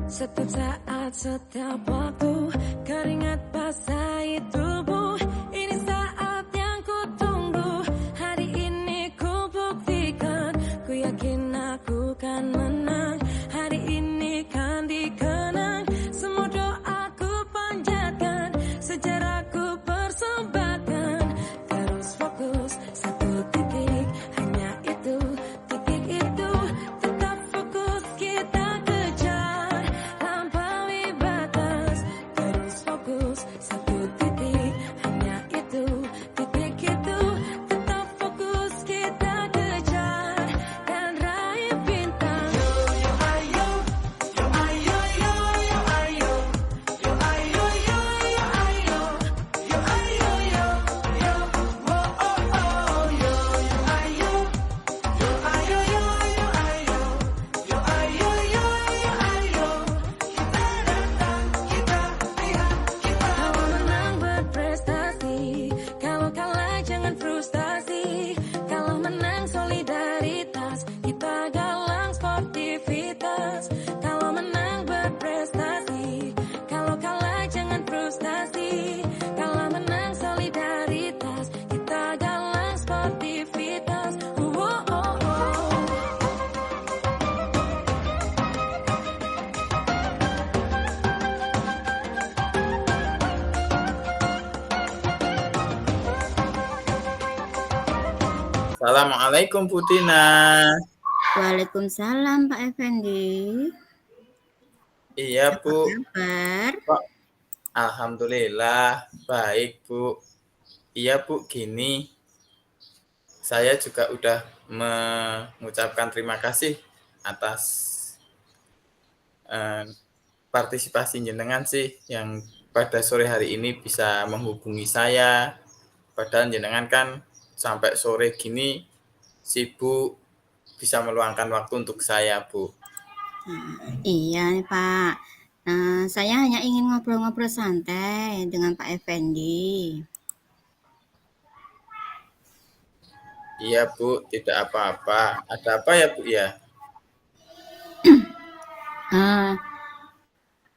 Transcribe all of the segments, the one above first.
Setiap saat, setiap waktu, keringat basahi tubuh. Ini saat yang ku tunggu. Hari ini ku buktikan. Ku yakin aku kan menang. Hari ini kan dikenang. Semua doaku panjatkan, sejarahku persembahkan. Terus fokus, satu titik, hanya itu, titik itu. Tetap fokus, kita kejar, lampaui batas. Terus fokus, satu titik, hanya itu, titik itu. Tetap fokus, kita kejar, dan raih bintang. Yo yo ayo, yo ayo yo yo ayo, yo ayo yo yo ayo, yo ayo yo yo, oh oh oh, yo yo ayo, yo ayo yo yo ayo, yo ayo yo yo ayo. Kita datang, kita lihat, kita. Kalau menang berprestasi, kalau kalah jangan frustasi. Kalau menang solidaritas, kita galang sportivitas. Kalau menang berprestasi, kalau kalah jangan frustasi. Kalau menang solidaritas, kita galang sportivitas. Oh, oh, oh. Assalamualaikum Putina. Waalaikumsalam Pak Effendi. Iya Apa Bu. kabar? Kok Alhamdulillah baik Bu. Iya Bu, gini. Saya juga udah mengucapkan terima kasih atas partisipasi jenengan sih yang pada sore hari ini bisa menghubungi saya. Padahal jenengan kan sampai sore gini sibuk, bisa meluangkan waktu untuk saya Bu. Iya nih Pak. Saya hanya ingin ngobrol-ngobrol santai dengan Pak Effendi. Iya Bu, tidak apa-apa. Ada apa ya Bu ya?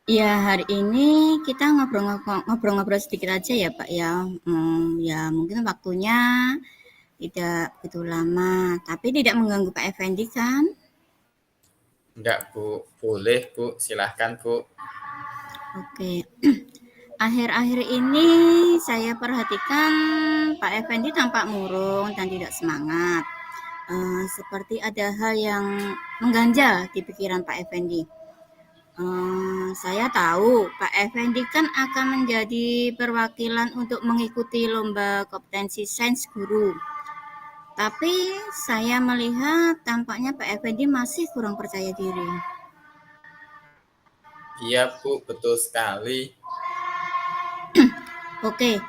Ya hari ini kita ngobrol-ngobrol sedikit aja ya Pak ya. Ya mungkin waktunya tidak begitu lama, tapi tidak mengganggu Pak Effendi kan? Enggak Bu, boleh Bu, silahkan Bu. Oke. Akhir-akhir ini saya perhatikan Pak Effendi tampak murung dan tidak semangat. Seperti ada hal yang mengganjal di pikiran Pak Effendi. Saya tahu Pak Effendi kan akan menjadi perwakilan untuk mengikuti lomba kompetensi sains guru. Tapi saya melihat tampaknya Pak Effendi masih kurang percaya diri. Iya Bu, betul sekali. Oke,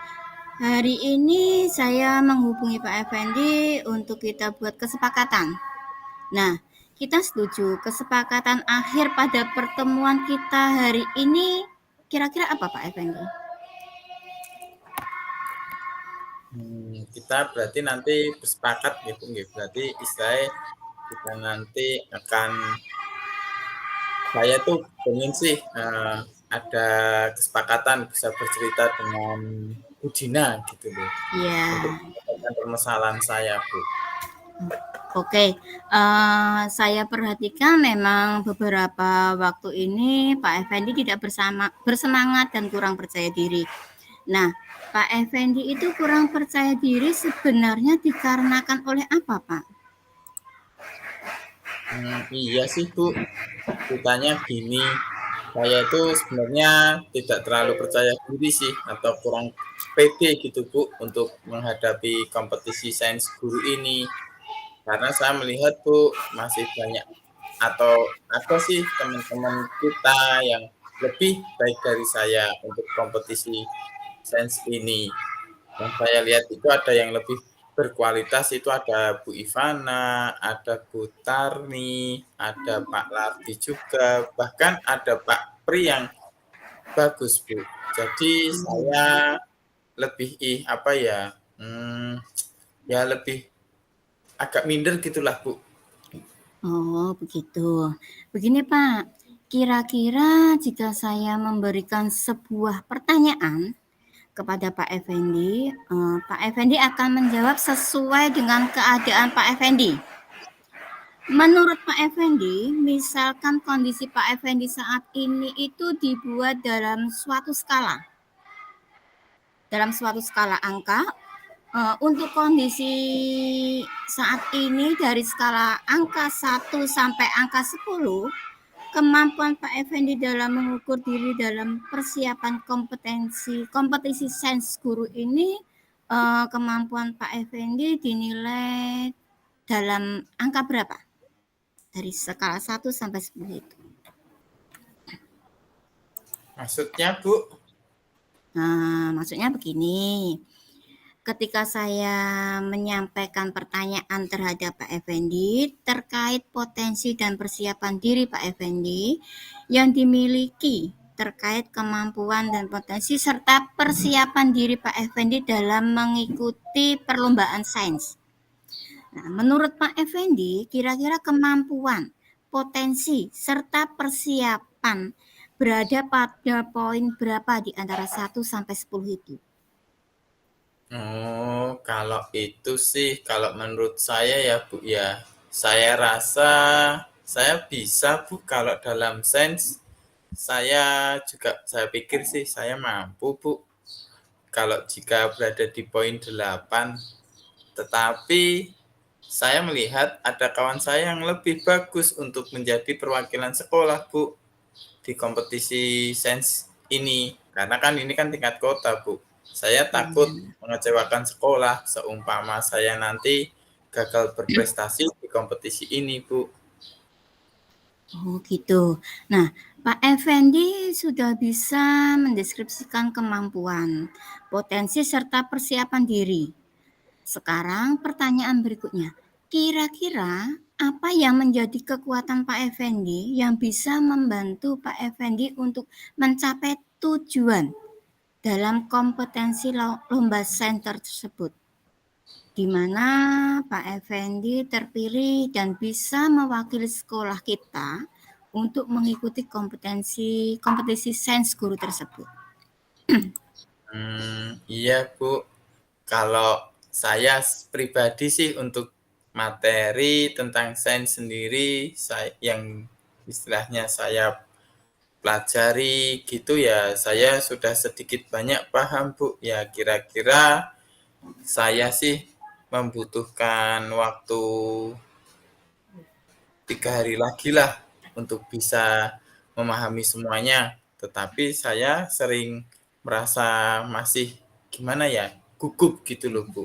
hari ini saya menghubungi Pak Effendi untuk kita buat kesepakatan. Nah, kita setuju kesepakatan akhir pada pertemuan kita hari ini kira-kira apa Pak Effendi? Kita berarti nanti bersepakat ya Bu, berarti istilahnya kita nanti akan, saya tuh pengen sih ada kesepakatan bisa bercerita dengan Bu Dina gitu loh, Ya, untuk menyelesaikan permasalahan saya Bu. oke. Saya perhatikan memang beberapa waktu ini Pak Effendi tidak bersemangat dan kurang percaya diri. Nah, Pak Effendi itu kurang percaya diri sebenarnya dikarenakan oleh apa, Pak? Iya sih Bu, ceritanya gini, saya itu sebenarnya tidak terlalu percaya diri sih atau kurang pede gitu Bu untuk menghadapi kompetisi sains guru ini. Karena saya melihat Bu masih banyak atau ada sih teman-teman kita yang lebih baik dari saya untuk kompetisi sains ini. Yang saya lihat itu ada yang lebih berkualitas, itu ada Bu Ivana, ada Bu Tarni, ada Pak Lardi juga, bahkan ada Pak Pri yang bagus Bu. Jadi saya lebih ya lebih agak minder gitulah Bu. Oh, begitu. Begini, Pak. Kira-kira jika saya memberikan sebuah pertanyaan kepada Pak Effendi, Pak Effendi akan menjawab sesuai dengan keadaan Pak Effendi. Menurut Pak Effendi, misalkan kondisi Pak Effendi saat ini itu dibuat dalam suatu skala angka. Untuk kondisi saat ini dari skala angka 1 sampai angka 10, kemampuan Pak Effendi dalam mengukur diri dalam persiapan kompetisi sains guru ini, kemampuan Pak Effendi dinilai dalam angka berapa? Dari skala 1 sampai 10 itu. Maksudnya, Bu? Nah, maksudnya begini. Ketika saya menyampaikan pertanyaan terhadap Pak Effendi terkait potensi dan persiapan diri Pak Effendi yang dimiliki terkait kemampuan dan potensi serta persiapan diri Pak Effendi dalam mengikuti perlombaan sains. Nah, menurut Pak Effendi, kira-kira kemampuan, potensi, serta persiapan berada pada poin berapa di antara 1 sampai 10 itu? Oh, kalau itu sih, kalau menurut saya ya Bu ya, saya rasa saya bisa Bu kalau dalam sains. Saya pikir sih saya mampu Bu. Kalau jika berada di poin 8, tetapi saya melihat ada kawan saya yang lebih bagus untuk menjadi perwakilan sekolah Bu di kompetisi sains ini. Karena kan ini kan tingkat kota Bu. Saya takut mengecewakan sekolah seumpama saya nanti gagal berprestasi di kompetisi ini, Bu. Oh gitu. Nah, Pak Effendi sudah bisa mendeskripsikan kemampuan, potensi, serta persiapan diri. Sekarang pertanyaan berikutnya. Kira-kira apa yang menjadi kekuatan Pak Effendi yang bisa membantu Pak Effendi untuk mencapai tujuan dalam kompetensi lomba sains tersebut, di mana Pak Effendi terpilih dan bisa mewakili sekolah kita untuk mengikuti kompetisi sains guru tersebut. Iya Bu, kalau saya pribadi sih untuk materi tentang sains sendiri yang istilahnya saya pelajari gitu ya, saya sudah sedikit banyak paham Bu. Ya kira-kira saya sih membutuhkan waktu 3 hari lagi lah untuk bisa memahami semuanya. Tetapi saya sering merasa masih gimana ya, gugup gitu loh Bu.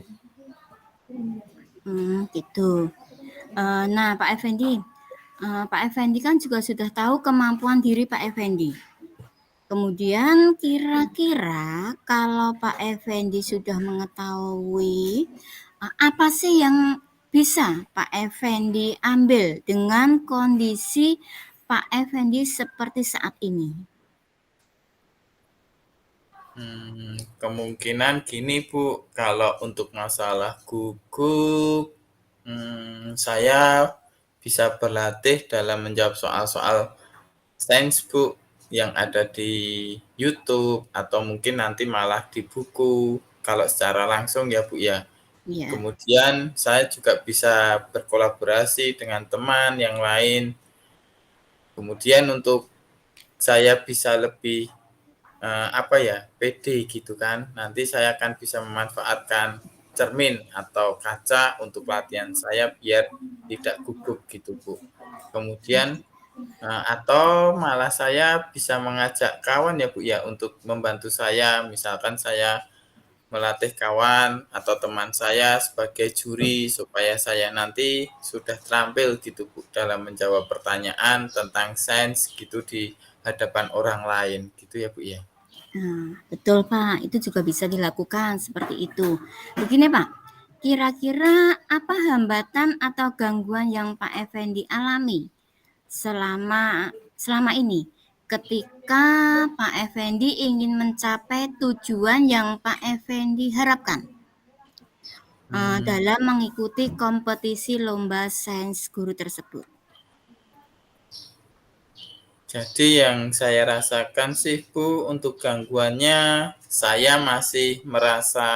Gitu. Nah Pak Effendi, Pak Effendi kan juga sudah tahu kemampuan diri Pak Effendi. Kemudian kira-kira kalau Pak Effendi sudah mengetahui apa sih yang bisa Pak Effendi ambil dengan kondisi Pak Effendi seperti saat ini? Kemungkinan gini Bu, kalau untuk masalah gugup, saya bisa berlatih dalam menjawab soal-soal sains Bu yang ada di YouTube atau mungkin nanti malah di buku kalau secara langsung ya Bu ya. Ya. Kemudian saya juga bisa berkolaborasi dengan teman yang lain. Kemudian untuk saya bisa lebih pede gitu kan. Nanti saya akan bisa memanfaatkan cermin atau kaca untuk latihan saya biar tidak gugup gitu Bu. Kemudian atau malah saya bisa mengajak kawan ya Bu ya untuk membantu saya, misalkan saya melatih kawan atau teman saya sebagai juri supaya saya nanti sudah terampil gitu Bu dalam menjawab pertanyaan tentang sains gitu di hadapan orang lain gitu ya Bu ya. Nah, betul Pak, itu juga bisa dilakukan seperti itu. Begini Pak, kira-kira apa hambatan atau gangguan yang Pak Effendi alami selama ini ketika Pak Effendi ingin mencapai tujuan yang Pak Effendi harapkan dalam mengikuti kompetisi lomba sains guru tersebut? Jadi yang saya rasakan sih Bu, untuk gangguannya saya masih merasa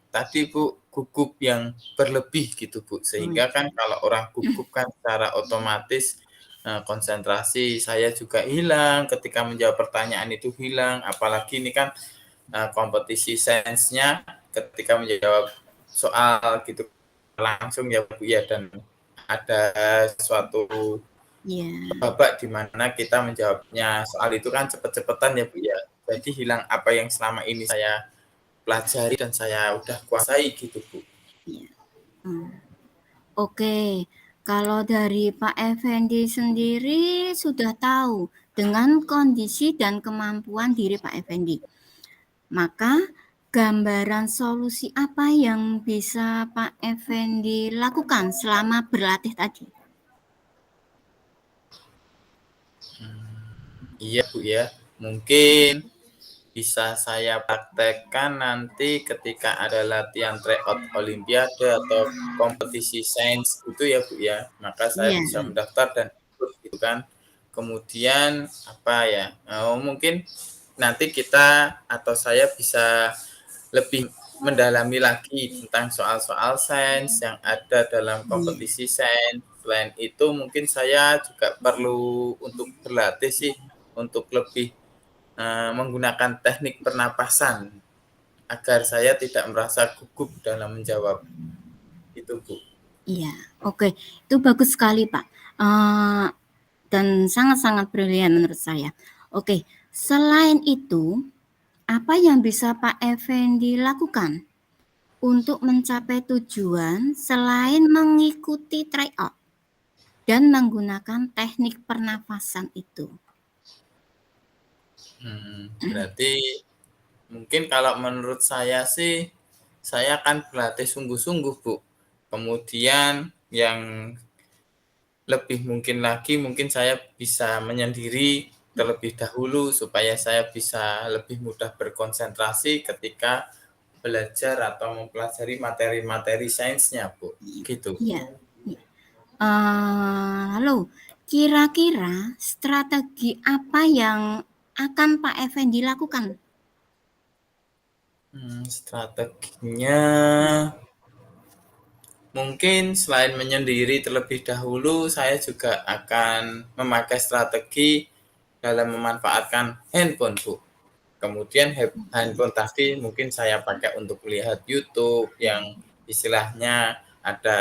tadi Bu, gugup yang berlebih gitu Bu. Sehingga kan kalau orang gugup kan secara otomatis konsentrasi saya juga hilang, ketika menjawab pertanyaan itu hilang, apalagi ini kan kompetisi sains-nya ketika menjawab soal gitu langsung ya Bu ya, dan ada suatu babak di mana kita menjawabnya soal itu kan cepet-cepetan ya Bu ya. Jadi hilang apa yang selama ini saya pelajari dan saya udah kuasai gitu Bu. Oke, kalau dari Pak Effendi sendiri sudah tahu dengan kondisi dan kemampuan diri Pak Effendi. Maka gambaran solusi apa yang bisa Pak Effendi lakukan selama berlatih tadi? Iya Bu ya, mungkin bisa saya praktekkan nanti ketika ada latihan tryout olimpiade atau kompetisi sains itu ya Bu ya, maka saya bisa mendaftar dan ikut gitu kan. Kemudian apa ya, mungkin nanti kita atau saya bisa lebih mendalami lagi tentang soal-soal sains yang ada dalam kompetisi sains. Selain itu mungkin saya juga perlu untuk berlatih sih untuk lebih menggunakan teknik pernapasan agar saya tidak merasa gugup dalam menjawab itu Bu. Iya, oke, itu bagus sekali Pak, dan sangat-sangat brilian menurut saya. Oke, selain itu apa yang bisa Pak Effendi lakukan untuk mencapai tujuan selain mengikuti tryout dan menggunakan teknik pernafasan itu? Berarti mungkin kalau menurut saya sih, saya akan berlatih sungguh-sungguh Bu. Kemudian yang lebih mungkin lagi, mungkin saya bisa menyendiri terlebih dahulu supaya saya bisa lebih mudah berkonsentrasi ketika belajar atau mempelajari materi-materi sainsnya Bu. Gitu. Iya. Lalu kira-kira strategi apa yang akan Pak Effendi lakukan? Strateginya mungkin selain menyendiri terlebih dahulu, saya juga akan memakai strategi dalam memanfaatkan handphone, Bu. Kemudian handphone tadi mungkin saya pakai untuk melihat YouTube yang istilahnya ada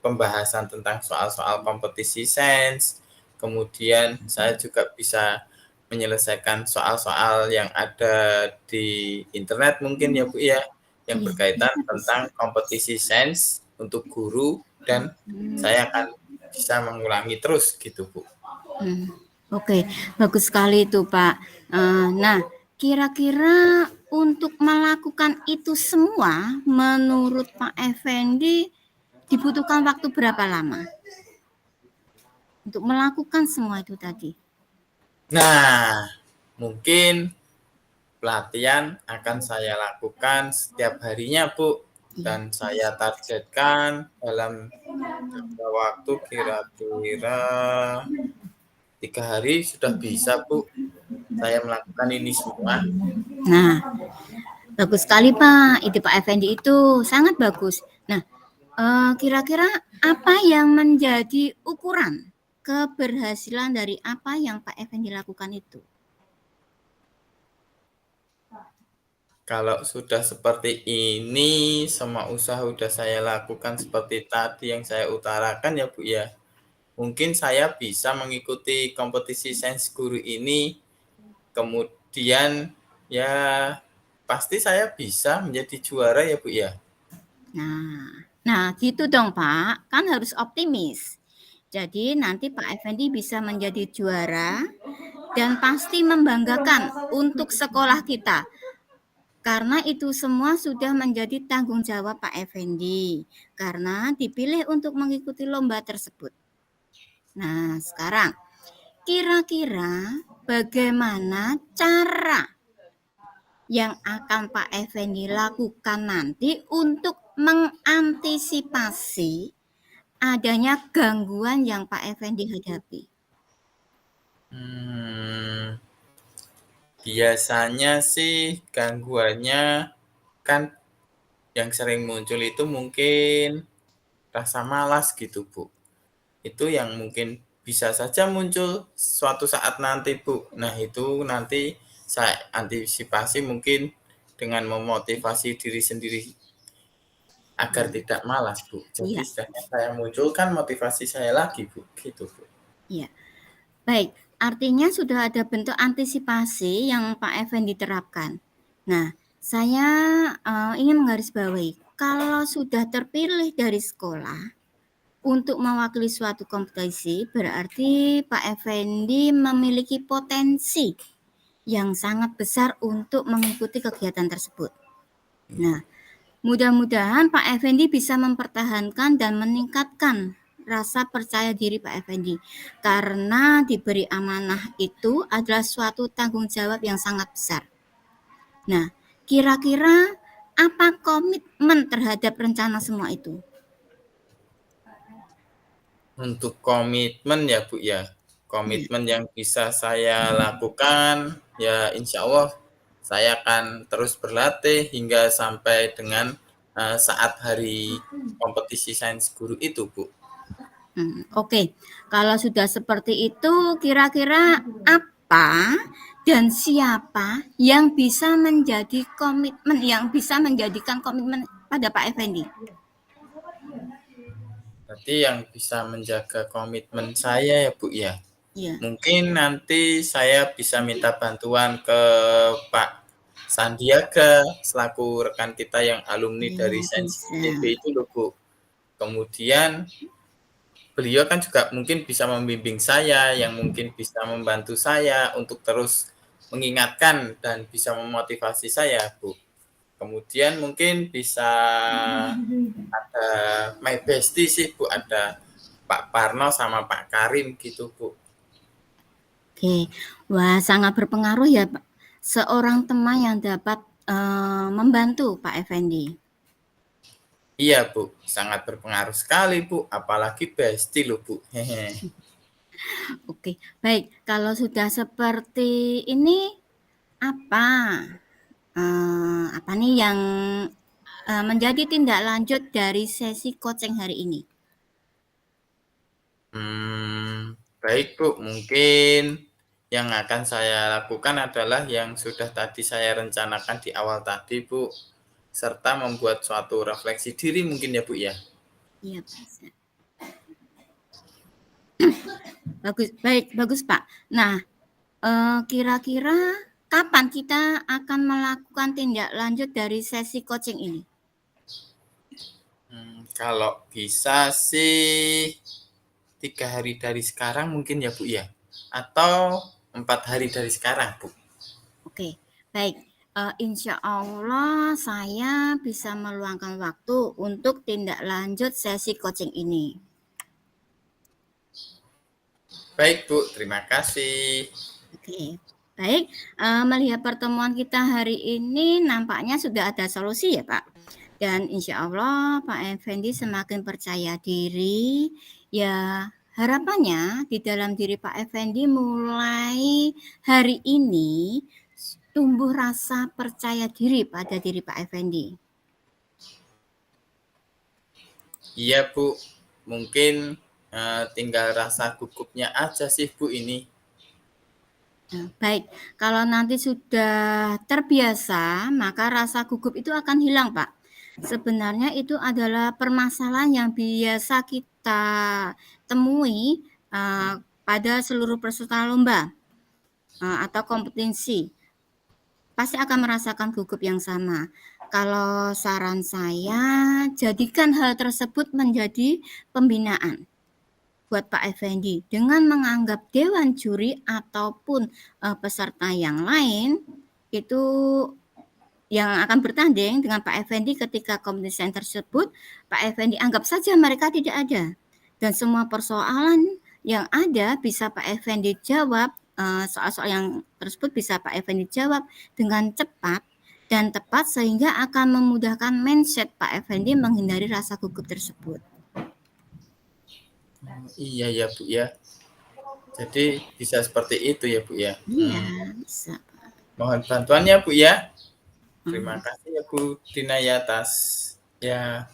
pembahasan tentang soal-soal kompetisi sains. Kemudian saya juga bisa menyelesaikan soal-soal yang ada di internet mungkin ya Bu ya, yang berkaitan tentang kompetisi sains untuk guru, dan saya akan bisa mengulangi terus gitu Bu. Oke, bagus sekali itu Pak. Nah, kira-kira untuk melakukan itu semua menurut Pak Effendi dibutuhkan waktu berapa lama untuk melakukan semua itu tadi? Nah, mungkin pelatihan akan saya lakukan setiap harinya Bu, dan saya targetkan dalam jangka waktu kira-kira 3 hari sudah bisa Bu saya melakukan ini semua. Nah, bagus sekali Pak, ide Pak Effendi itu sangat bagus. Nah, kira-kira apa yang menjadi ukuran keberhasilan dari apa yang Pak Effendi lakukan itu? Kalau sudah seperti ini, semua usaha sudah saya lakukan seperti tadi yang saya utarakan ya Bu ya. Mungkin saya bisa mengikuti kompetisi sains guru ini, kemudian ya pasti saya bisa menjadi juara ya Bu ya. Nah gitu dong Pak, kan harus optimis. Jadi nanti Pak Effendi bisa menjadi juara dan pasti membanggakan untuk sekolah kita. Karena itu semua sudah menjadi tanggung jawab Pak Effendi karena dipilih untuk mengikuti lomba tersebut. Nah, sekarang kira-kira bagaimana cara yang akan Pak Effendi lakukan nanti untuk mengantisipasi adanya gangguan yang Pak Effendi hadapi? Biasanya sih gangguannya kan yang sering muncul itu mungkin rasa malas gitu, Bu. Itu yang mungkin bisa saja muncul suatu saat nanti, Bu. Nah, itu nanti saya antisipasi mungkin dengan memotivasi diri sendiri agar tidak malas, Bu. Jadi Iya, sedangkan saya munculkan motivasi saya lagi, Bu. Gitu, Bu. iya. Baik, artinya sudah ada bentuk antisipasi yang Pak Effendi terapkan. Nah, saya ingin menggarisbawahi, kalau sudah terpilih dari sekolah untuk mewakili suatu kompetisi, berarti Pak Effendi memiliki potensi yang sangat besar untuk mengikuti kegiatan tersebut. Nah, mudah-mudahan Pak Effendi bisa mempertahankan dan meningkatkan rasa percaya diri Pak Effendi, karena diberi amanah itu adalah suatu tanggung jawab yang sangat besar. Nah, kira-kira apa komitmen terhadap rencana semua itu? Untuk komitmen ya, Bu, ya. Komitmen yang bisa saya lakukan, ya insya Allah saya akan terus berlatih hingga sampai dengan saat hari kompetisi sains guru itu, Bu. Oke. Kalau sudah seperti itu, kira-kira apa dan siapa yang bisa menjadikan komitmen pada Pak Effendi? Berarti yang bisa menjaga komitmen saya ya, Bu, ya. Iya. Mungkin nanti saya bisa minta bantuan ke Pak Sandiaga selaku rekan kita yang alumni dari Iya, Sains bisa. ITB itu loh, Bu. Kemudian beliau kan juga mungkin bisa membimbing saya, yang mungkin bisa membantu saya untuk terus mengingatkan dan bisa memotivasi saya, Bu. Kemudian mungkin bisa ada my bestie sih, Bu, ada Pak Parno sama Pak Karim gitu, Bu. Oke. Wah, sangat berpengaruh ya, Pak. Seorang teman yang dapat membantu Pak Effendi. Iya, Bu, sangat berpengaruh sekali, Bu, apalagi bestie loh, Bu. Hehe. Oke, baik. Kalau sudah seperti ini, apa apa nih yang menjadi tindak lanjut dari sesi coaching hari ini? Baik, Bu, mungkin yang akan saya lakukan adalah yang sudah tadi saya rencanakan di awal tadi, Bu, serta membuat suatu refleksi diri mungkin ya, Bu, ya. Iya, bisa. Bagus, Pak. Nah, kira-kira kapan kita akan melakukan tindak lanjut dari sesi coaching ini? Kalau bisa sih 3 hari dari sekarang mungkin ya, Bu, ya. Atau 4 hari dari sekarang, Bu. Oke, baik. Insya Allah saya bisa meluangkan waktu untuk tindak lanjut sesi coaching ini. Baik, Bu, terima kasih. Oke, baik. Melihat pertemuan kita hari ini nampaknya sudah ada solusi ya, Pak. Dan insya Allah Pak Effendi semakin percaya diri. Ya, harapannya di dalam diri Pak Effendi mulai hari ini tumbuh rasa percaya diri pada diri Pak Effendi. Iya, Bu, mungkin tinggal rasa gugupnya aja sih, Bu, ini. Nah, baik, kalau nanti sudah terbiasa, maka rasa gugup itu akan hilang, Pak. Sebenarnya itu adalah permasalahan yang biasa kita temui pada seluruh peserta lomba atau kompetisi. Pasti akan merasakan gugup yang sama. Kalau saran saya, jadikan hal tersebut menjadi pembinaan buat Pak Effendi dengan menganggap dewan juri ataupun peserta yang lain itu yang akan bertanding dengan Pak Effendi ketika kompetisi tersebut, Pak Effendi anggap saja mereka tidak ada dan semua persoalan yang ada bisa Pak Effendi jawab, soal-soal yang tersebut bisa Pak Effendi jawab dengan cepat dan tepat sehingga akan memudahkan mindset Pak Effendi menghindari rasa gugup tersebut. Iya ya, Bu, ya. Jadi bisa seperti itu ya, Bu, ya. Iya, bisa. Mohon bantuannya Bu ya. Terima kasih ya Bu Dina ya atas ya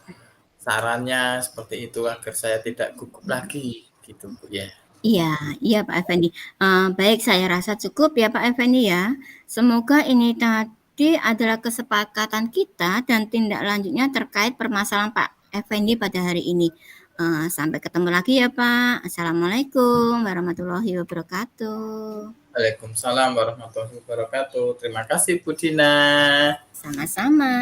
sarannya seperti itu agar saya tidak gugup lagi gitu Bu ya. Iya Pak Effendi. Baik, saya rasa cukup ya Pak Effendi ya. Semoga ini tadi adalah kesepakatan kita dan tindak lanjutnya terkait permasalahan Pak Effendi pada hari ini. Sampai ketemu lagi ya Pak. Assalamualaikum warahmatullahi wabarakatuh. Waalaikumsalam warahmatullahi wabarakatuh. Terima kasih Bu Dina. Sama-sama.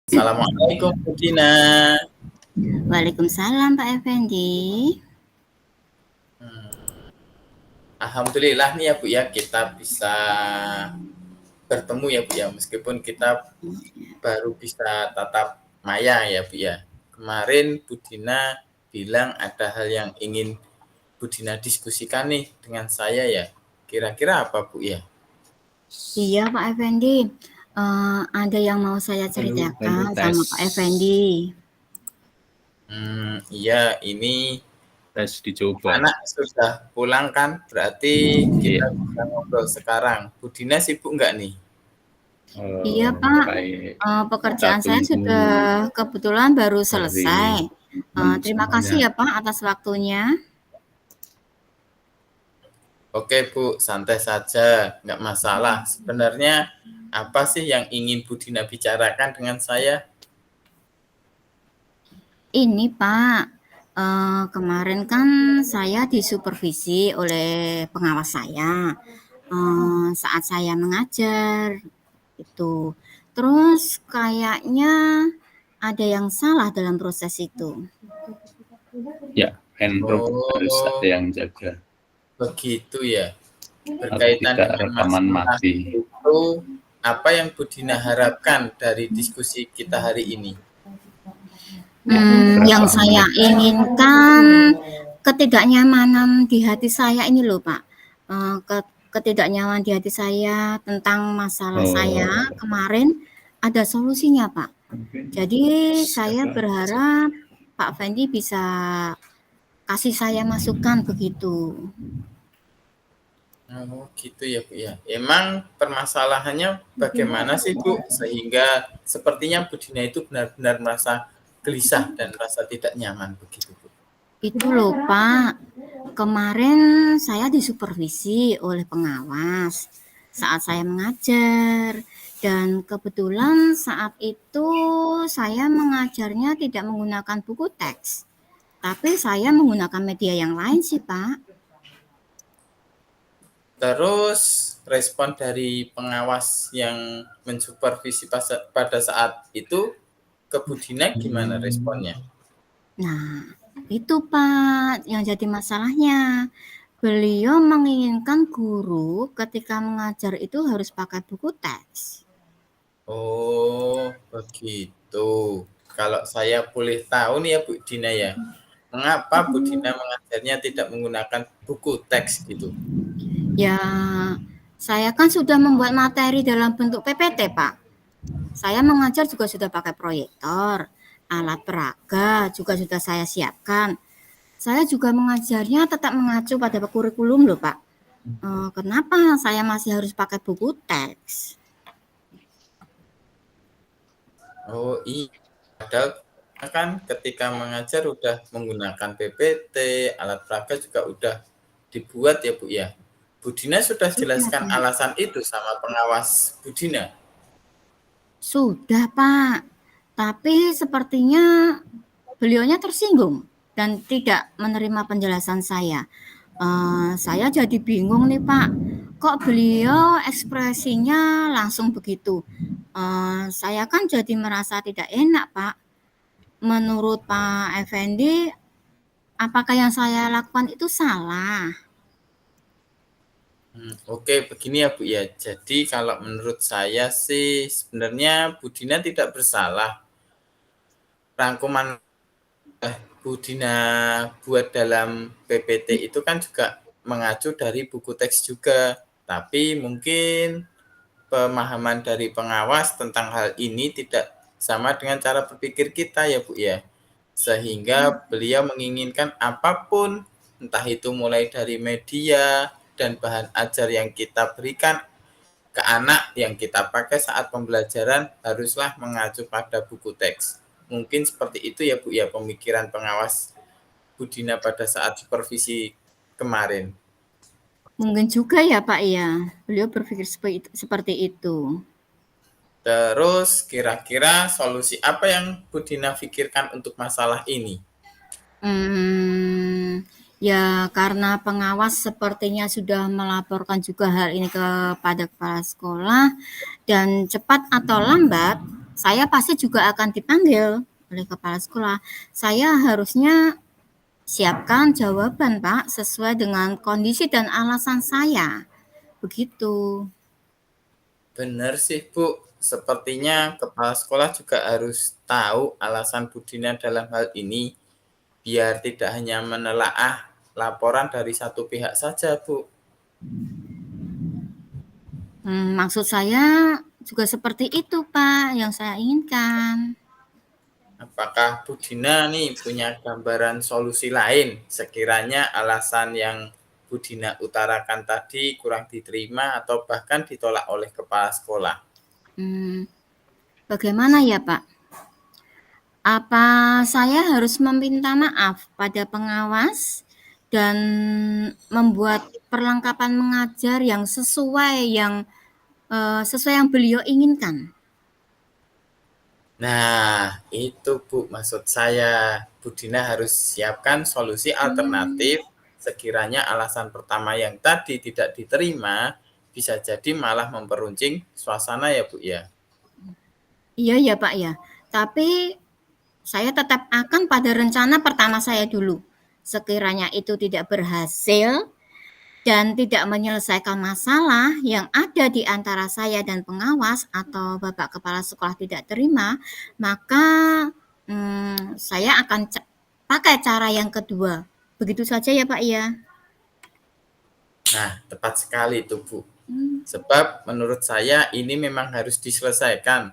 Assalamualaikum Bu Dina. Waalaikumsalam Pak Effendi. Alhamdulillah nih ya Bu ya, kita bisa bertemu ya Bu ya, meskipun kita baru bisa tatap maya ya Bu ya. Kemarin Bu Dina bilang ada hal yang ingin Bu Dina diskusikan nih dengan saya ya. Kira-kira apa Bu ya? Iya Pak Effendi. Ada yang mau saya ceritakan sama Pak Effendi. Iya, ini tes dicoba. anak sudah pulang kan, berarti kita bisa ngobrol sekarang. Bu Dina sibuk nggak nih? Iya Pak, pekerjaan saya sudah kebetulan baru selesai. Terima kasih ya Pak atas waktunya. Oke Bu, santai saja, nggak masalah. Sebenarnya apa sih yang ingin Bu Dina bicarakan dengan saya? Ini Pak, kemarin kan saya disupervisi oleh pengawas saya saat saya mengajar itu. Terus kayaknya ada yang salah dalam proses itu. Ya, harus ada yang jaga. Begitu ya. Berkaitan tidak dengan rekaman masalah mati. itu, apa yang Bu Dina harapkan dari diskusi kita hari ini? Yang saya inginkan ketidaknyamanan di hati saya ini loh Pak. Ketidaknyamanan di hati saya tentang masalah saya kemarin ada solusinya Pak. Jadi saya berharap Pak Fendi bisa kasih saya masukan begitu. Oh gitu ya Bu ya. Emang permasalahannya bagaimana sih Bu? Sehingga sepertinya Bu Dina itu benar-benar merasa gelisah dan merasa tidak nyaman begitu Bu. Itu loh Pak, kemarin saya disupervisi oleh pengawas saat saya mengajar. Dan kebetulan saat itu saya mengajarnya tidak menggunakan buku teks. Tapi saya menggunakan media yang lain sih Pak. Terus respon dari pengawas yang mensupervisi pada saat itu ke Bu Dina gimana responnya? Nah, itu Pak yang jadi masalahnya. Beliau menginginkan guru ketika mengajar itu harus pakai buku teks. Oh, begitu. Kalau saya boleh tahu nih ya Bu Dina ya, mengapa Bu Dina mengajarnya tidak menggunakan buku teks gitu? Ya, saya kan sudah membuat materi dalam bentuk PPT, Pak. Saya mengajar juga sudah pakai proyektor, alat peraga juga sudah saya siapkan. Saya juga mengajarnya tetap mengacu pada kurikulum loh, Pak. Kenapa saya masih harus pakai buku teks? Oh iya, padahal kan ketika mengajar udah menggunakan PPT, alat peraga juga udah dibuat ya Bu ya. Bu Dina sudah jelaskan alasan itu sama pengawas Bu Dina? Sudah Pak, tapi sepertinya beliaunya tersinggung dan tidak menerima penjelasan saya. Saya jadi bingung nih Pak, kok beliau ekspresinya langsung begitu. Saya kan jadi merasa tidak enak Pak. Menurut Pak Effendi, apakah yang saya lakukan itu salah? Oke, begini ya Bu ya. Jadi kalau menurut saya sih sebenarnya Bu Dina tidak bersalah. Rangkuman Bu Dina buat dalam PPT itu kan juga mengacu dari buku teks juga. Tapi mungkin pemahaman dari pengawas tentang hal ini tidak sama dengan cara berpikir kita ya Bu ya. Sehingga beliau menginginkan apapun, entah itu mulai dari media dan bahan ajar yang kita berikan ke anak yang kita pakai saat pembelajaran haruslah mengacu pada buku teks. Mungkin seperti itu ya Bu ya pemikiran pengawas Bu Dina pada saat supervisi kemarin. Mungkin juga ya Pak ya, beliau berpikir seperti itu. Terus kira-kira solusi apa yang Bu Dina pikirkan untuk masalah ini? Ya karena pengawas sepertinya sudah melaporkan juga hal ini kepada kepala sekolah dan cepat atau lambat saya pasti juga akan dipanggil oleh kepala sekolah. Saya harusnya siapkan jawaban Pak sesuai dengan kondisi dan alasan saya. Begitu. Benar sih Bu, sepertinya kepala sekolah juga harus tahu alasan Bu Dina dalam hal ini, biar tidak hanya menelaah laporan dari satu pihak saja Bu. Maksud saya juga seperti itu Pak yang saya inginkan. Apakah Bu Dina nih punya gambaran solusi lain sekiranya alasan yang Bu Dina utarakan tadi kurang diterima atau bahkan ditolak oleh kepala sekolah? Bagaimana ya Pak? Apa saya harus meminta maaf pada pengawas dan membuat perlengkapan mengajar yang sesuai yang beliau inginkan? Nah, itu Bu maksud saya. Bu Dina harus siapkan solusi alternatif sekiranya alasan pertama yang tadi tidak diterima bisa jadi malah memperuncing suasana ya Bu ya. Iya ya Pak ya, tapi saya tetap akan pada rencana pertama saya dulu. Sekiranya itu tidak berhasil dan tidak menyelesaikan masalah yang ada di antara saya dan pengawas atau Bapak Kepala Sekolah tidak terima, maka saya akan pakai cara yang kedua. Begitu saja ya Pak ya. Nah, tepat sekali itu Bu. Sebab menurut saya ini memang harus diselesaikan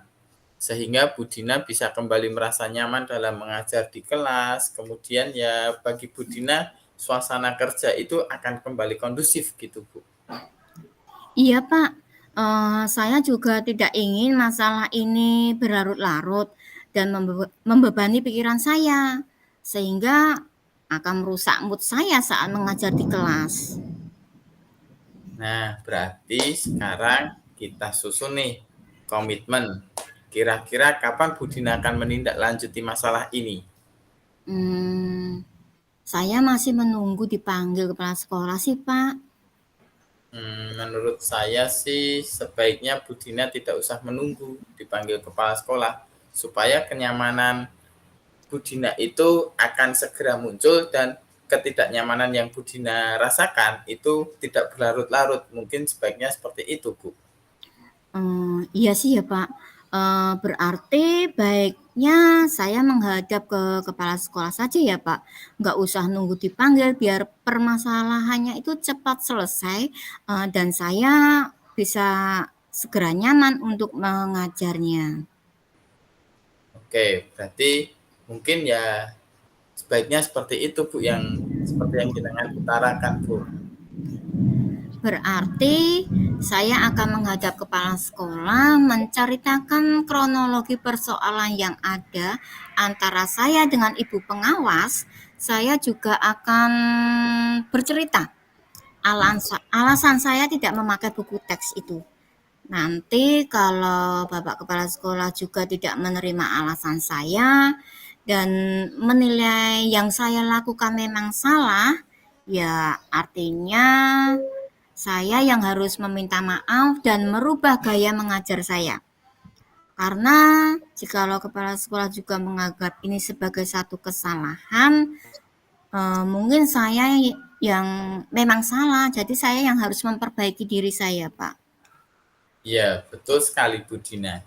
sehingga Bu Dina bisa kembali merasa nyaman dalam mengajar di kelas. Kemudian ya bagi Bu Dina suasana kerja itu akan kembali kondusif gitu Bu. Iya Pak, saya juga tidak ingin masalah ini berlarut-larut dan membebani pikiran saya, sehingga akan merusak mood saya saat mengajar di kelas. Nah, berarti sekarang kita susun nih komitmen. Kira-kira kapan Bu Dina akan menindaklanjuti masalah ini? Saya masih menunggu dipanggil kepala sekolah sih Pak. Menurut saya sih sebaiknya Bu Dina tidak usah menunggu dipanggil kepala sekolah supaya kenyamanan Bu Dina itu akan segera muncul dan ketidaknyamanan yang Bu Dina rasakan itu tidak berlarut-larut. Mungkin sebaiknya seperti itu, Bu. Iya sih ya Pak, berarti baiknya saya menghadap ke kepala sekolah saja ya Pak, nggak usah nunggu dipanggil biar permasalahannya itu cepat selesai, dan saya bisa segera nyaman untuk mengajarnya. Oke, berarti mungkin ya sebaiknya seperti itu, Bu, yang seperti yang jenengan utarakan, Bu. Berarti saya akan menghadap kepala sekolah menceritakan kronologi persoalan yang ada antara saya dengan ibu pengawas. Saya juga akan bercerita alasan saya tidak memakai buku teks itu. Nanti kalau Bapak Kepala Sekolah juga tidak menerima alasan saya dan menilai yang saya lakukan memang salah, ya artinya saya yang harus meminta maaf dan merubah gaya mengajar saya. Karena jikalau kepala sekolah juga menganggap ini sebagai satu kesalahan, mungkin saya yang memang salah, jadi saya yang harus memperbaiki diri saya, Pak. Ya, betul sekali, Bu Dina.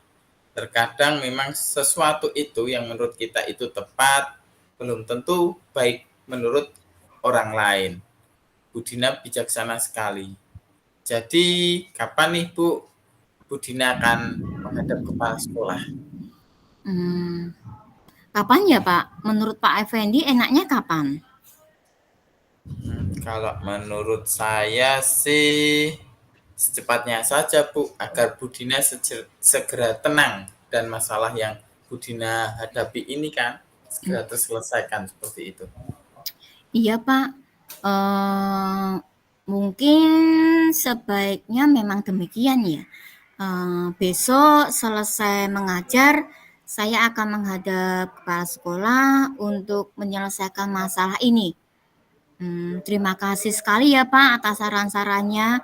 Terkadang memang sesuatu itu yang menurut kita itu tepat, belum tentu baik menurut orang lain. Bu Dina bijaksana sekali. Jadi, kapan nih Bu Dina akan menghadap kepala sekolah? Kapan ya Pak? Menurut Pak Effendi enaknya kapan? Kalau menurut saya sih secepatnya saja Bu, agar Bu Dina segera tenang dan masalah yang Bu Dina hadapi ini kan segera terselesaikan seperti itu. Iya Pak, mungkin sebaiknya memang demikian ya. Besok selesai mengajar, saya akan menghadap kepala sekolah untuk menyelesaikan masalah ini. Terima kasih sekali ya Pak atas saran-sarannya.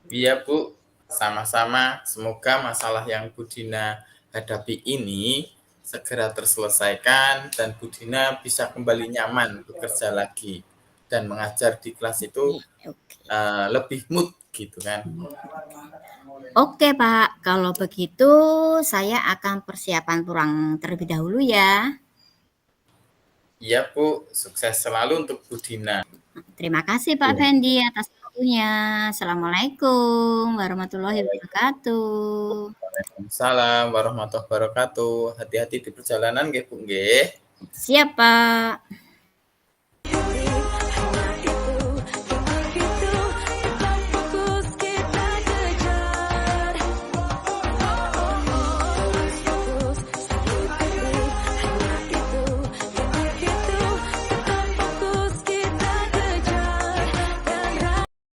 Iya Bu, sama-sama. Semoga masalah yang Bu Dina hadapi ini segera terselesaikan dan Bu Dina bisa kembali nyaman bekerja lagi dan mengajar di kelas itu lebih mood gitu kan. Oke Pak, kalau begitu saya akan persiapan pulang terlebih dahulu ya. Iya Bu, sukses selalu untuk Bu Dina. Terima kasih Pak Fendi atas waktunya. Assalamualaikum warahmatullahi wabarakatuh. Waalaikumsalam warahmatullahi wabarakatuh. Hati-hati di perjalanan nggih Bu nggih. Siap Pak.